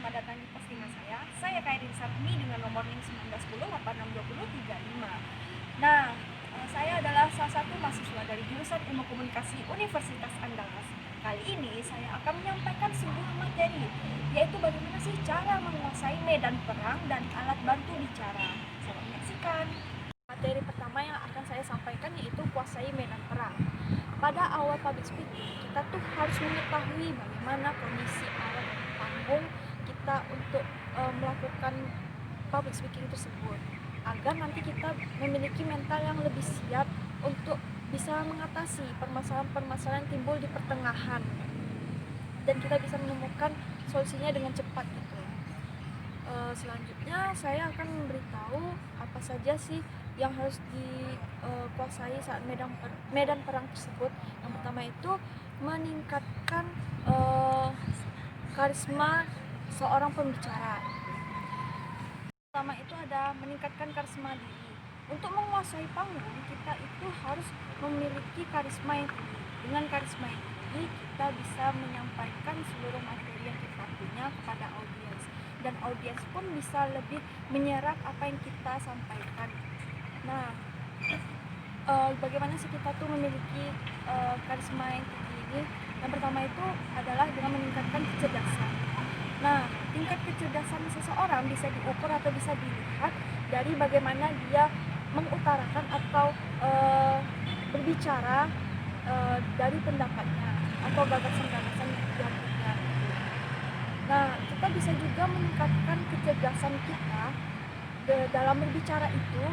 selamat datang di postingan saya. Saya Kairin Sarmi dengan nomor NIM 1910 8620 35. Nah, saya adalah salah satu mahasiswa dari jurusan Ilmu Komunikasi Universitas Andalas. Kali ini saya akan menyampaikan sebuah materi, yaitu bagaimana sih cara menguasai medan perang dan alat bantu bicara. Selamat menyaksikan. Materi pertama yang akan saya sampaikan yaitu kuasai medan perang. Pada awal public speaking, kita tuh harus mengetahui bagaimana kondisi alat panggung kita untuk melakukan public speaking tersebut, agar nanti kita memiliki mental yang lebih siap untuk bisa mengatasi permasalahan-permasalahan yang timbul di pertengahan, dan kita bisa menemukan solusinya dengan cepat gitu. Selanjutnya saya akan memberitahu apa saja sih yang harus dikuasai saat medan perang tersebut. Yang pertama itu meningkatkan karisma seorang pembicara. Pertama itu ada meningkatkan karisma diri. Untuk menguasai panggung, kita itu harus memiliki karisma yang tinggi. Dengan karisma yang tinggi, kita bisa menyampaikan seluruh materi yang kita punya kepada audiens, dan audiens pun bisa lebih menyerap apa yang kita sampaikan. Nah, bagaimana sih kita tuh memiliki karisma yang tinggi ini? Yang pertama itu adalah dengan meningkatkan kecerdasan. Nah, tingkat kecerdasan seseorang bisa diukur atau bisa dilihat dari bagaimana dia mengutarakan atau berbicara dari pendapatnya atau gagasan-gagasan yang dia punya. Nah, kita bisa juga meningkatkan kecerdasan kita dalam berbicara itu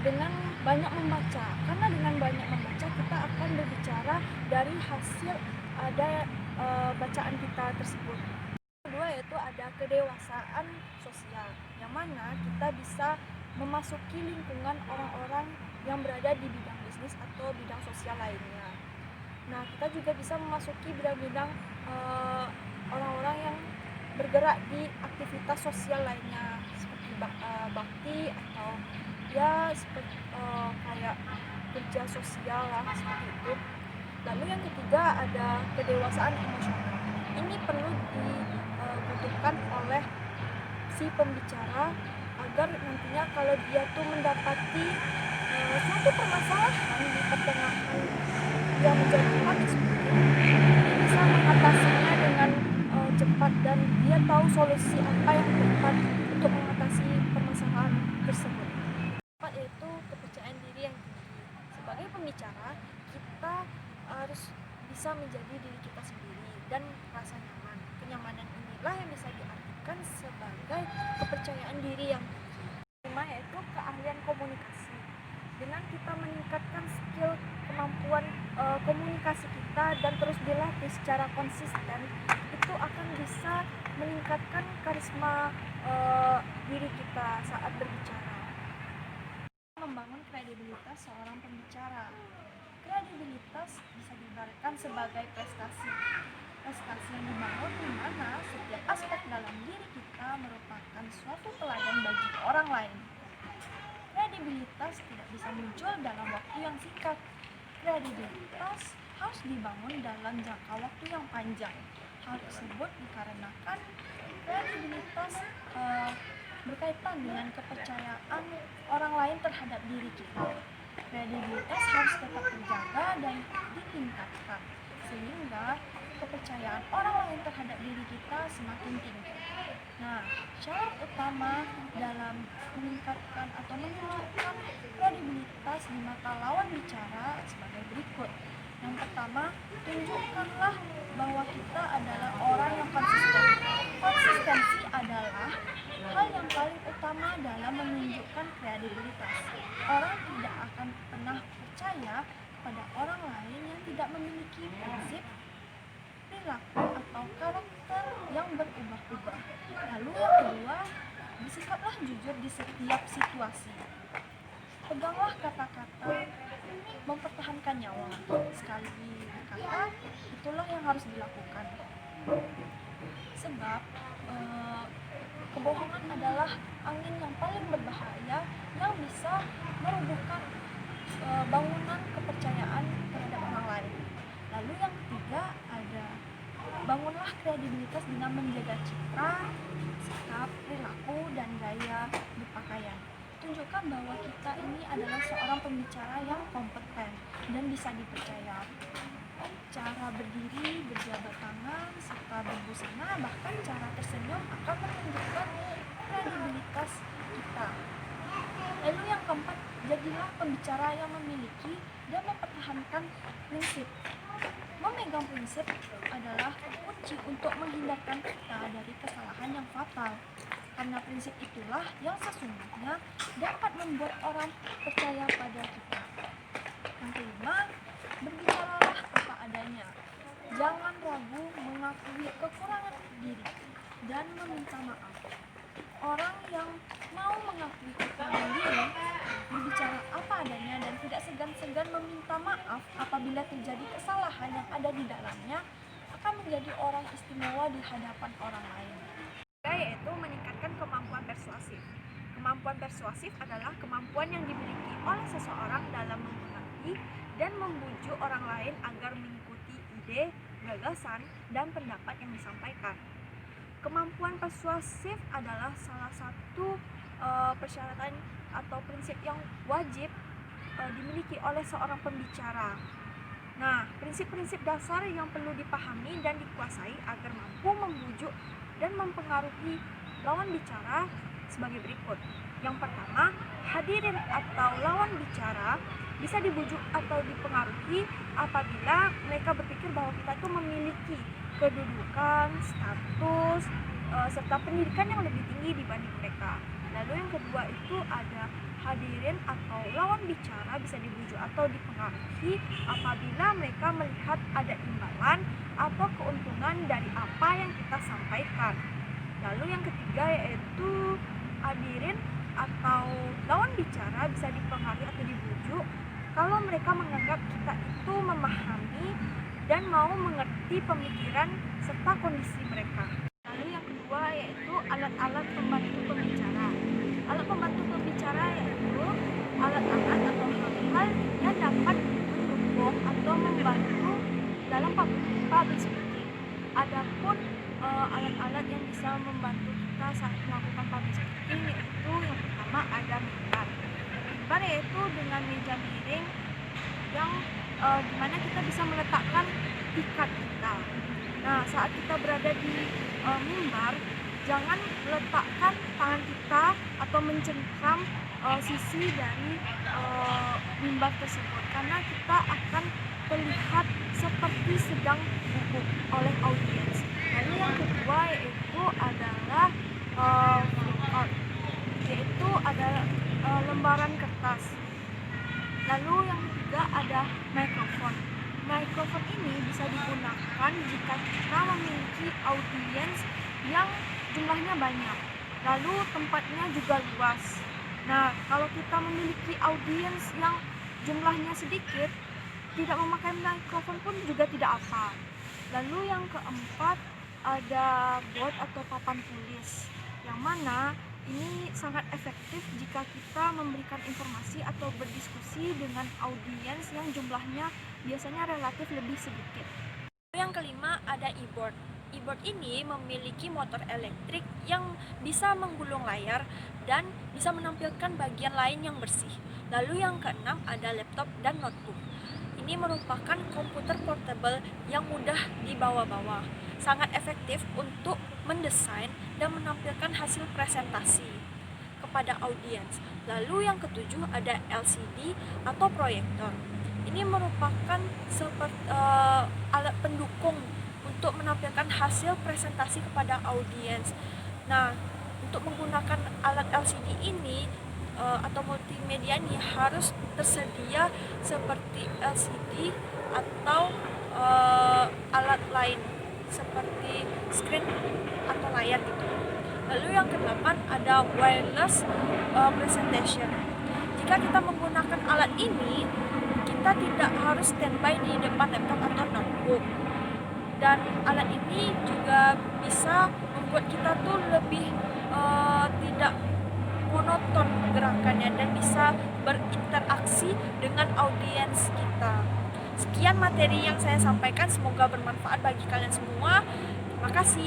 dengan banyak membaca, karena dengan banyak membaca kita akan berbicara dari hasil bacaan kita tersebut. Kedua yaitu ada kedewasaan sosial, yang mana kita bisa memasuki lingkungan orang-orang yang berada di bidang bisnis atau bidang sosial lainnya. Nah, kita juga bisa memasuki bidang-bidang orang-orang yang bergerak di aktivitas sosial lainnya, seperti bakti atau ya seperti kayak kerja sosial lah, seperti itu. Lalu yang ketiga ada kedewasaan emosional. Ini perlu dibutuhkan oleh si pembicara agar nantinya kalau dia tuh mendapati suatu permasalahan di pertengahan yang menjadi public speaking, dia bisa mengatasinya dengan cepat, dan dia tahu solusi apa yang tepat untuk mengatasi permasalahan tersebut. Yaitu kepercayaan diri yang tinggi. Sebagai pembicara, kita harus bisa menjadi diri kita sendiri dan rasa nyaman. Kenyamanan inilah yang bisa diartikan sebagai kepercayaan diri yang tinggi. Kelima yaitu keahlian komunikasi. Dengan kita meningkatkan skill kemampuan komunikasi kita dan terus dilatih secara konsisten, itu akan bisa meningkatkan karisma diri kita saat berbicara. Membangun kredibilitas seorang pembicara. Kredibilitas bisa diibaratkan sebagai prestasi yang dibangun di mana setiap aspek dalam diri kita merupakan suatu teladan bagi orang lain. Kredibilitas tidak bisa muncul dalam waktu yang singkat. Kredibilitas harus dibangun dalam jangka waktu yang panjang. Hal tersebut dikarenakan kredibilitas berkaitan dengan kepercayaan orang lain terhadap diri kita. Kredibilitas harus tetap terjaga dan ditingkatkan sehingga kepercayaan orang lain terhadap diri kita semakin tinggi. Nah, syarat utama dalam meningkatkan atau menunjukkan kredibilitas di mata lawan bicara sebagai berikut. Yang pertama, tunjukkanlah bahwa kita adalah orang yang konsisten. Konsistensi adalah hal yang paling utama dalam menunjukkan kredibilitas. Orang tidak akan pernah percaya pada orang lain yang tidak memiliki prinsip, perilaku, atau karakter yang berubah-ubah. Lalu yang kedua, bersikaplah jujur di setiap situasi. Peganglah kata-kata, mempertahankan nyawa. Sekali berkata, itulah yang harus dilakukan. Sebab kebohongan adalah angin yang paling berbahaya yang bisa merubuhkan bangunan kepercayaan terhadap orang lain. Lalu yang ketiga ada bangunlah kredibilitas dengan menjaga citra, perilaku dan gaya berpakaian. Tunjukkan bahwa kita ini adalah seorang pembicara yang kompeten dan bisa dipercaya. Cara berdiri, berjabat tangan, serta berbusana, bahkan cara tersenyum akan menunjukkan kredibilitas kita. Lalu yang keempat, jadilah pembicara yang memiliki dan mempertahankan prinsip. Memegang prinsip adalah kunci untuk menghindarkan kita dari kesalahan yang fatal. Karena prinsip itulah yang sesungguhnya dapat membuat orang percaya pada kita. Yang kelima, berbicaralah apa adanya. Jangan ragu mengakui kekurangan diri dan meminta maaf. Orang yang mau mengakui kekurangan diri, berbicara apa adanya dan tidak segan-segan meminta maaf apabila terjadi kesalahan yang ada di dalamnya, akan menjadi orang istimewa di hadapan orang lain. Yaitu meningkatkan kemampuan persuasif. Kemampuan persuasif adalah kemampuan yang dimiliki oleh seseorang dalam mempengaruhi dan membujuk orang lain agar mengikuti ide, gagasan, dan pendapat yang disampaikan. Kemampuan persuasif adalah salah satu persyaratan atau prinsip yang wajib dimiliki oleh seorang pembicara. Nah, prinsip-prinsip dasar yang perlu dipahami dan dikuasai agar mampu membujuk dan mempengaruhi lawan bicara sebagai berikut. Yang pertama, hadirin atau lawan bicara bisa dibujuk atau dipengaruhi apabila mereka berpikir bahwa kita itu memiliki kedudukan, status, serta pendidikan yang lebih tinggi dibanding mereka. Lalu yang kedua itu ada hadirin atau lawan bicara bisa dibujuk atau dipengaruhi apabila mereka melihat ada imbalan atau keuntungan dari apa yang kita sampaikan. Lalu yang ketiga yaitu hadirin atau lawan bicara bisa dipengaruhi atau dibujuk kalau mereka menganggap kita itu memahami dan mau mengerti pemikiran serta kondisi mereka. Lalu yang kedua yaitu alat-alat pembantu pembicara. Alat pembantu pembicara yaitu alat-alat atau hal-hal yang dapat mendukung atau membantu dalam public speaking. Adapun alat-alat yang bisa membantu kita saat melakukan public speaking yaitu yang pertama ada mimbar. Mimbar yaitu dengan meja miring yang dimana kita bisa meletakkan tikat kita. Nah, saat kita berada di mimbar, jangan letakkan tangan kita atau mencengkram sisi dari mimbar tersebut karena kita akan terlihat seperti sedang duduk oleh audiens. Lalu yang kedua yaitu adalah flipchart, yaitu adalah lembaran kertas. Lalu yang ketiga ada mikrofon. Mikrofon ini bisa digunakan jika kita memiliki audiens yang jumlahnya banyak. Lalu tempatnya juga luas. Nah, kalau kita memiliki audiens yang jumlahnya sedikit, tidak memakai mikrofon pun juga tidak apa. Lalu yang keempat ada board atau papan tulis, yang mana ini sangat efektif jika kita memberikan informasi atau berdiskusi dengan audiens yang jumlahnya biasanya relatif lebih sedikit. Yang kelima ada e-board. E-board ini memiliki motor elektrik yang bisa menggulung layar dan bisa menampilkan bagian lain yang bersih. Lalu yang keenam ada laptop dan notebook. Ini merupakan komputer portable yang mudah dibawa-bawa, sangat efektif untuk mendesain dan menampilkan hasil presentasi kepada audiens. Lalu yang ketujuh ada LCD atau proyektor. Ini merupakan alat pendukung untuk menampilkan hasil presentasi kepada audiens. Nah, untuk menggunakan alat LCD ini atau multimedia ini harus tersedia seperti LCD atau alat lain seperti screen atau layar gitu. Lalu yang kedelapan ada wireless presentation. Jika kita menggunakan alat ini, kita tidak harus standby di depan laptop atau notebook. Dan alat ini juga bisa membuat kita tuh lebih tidak monoton gerakannya dan bisa berinteraksi dengan audiens kita. Sekian materi yang saya sampaikan, semoga bermanfaat bagi kalian semua. Terima kasih.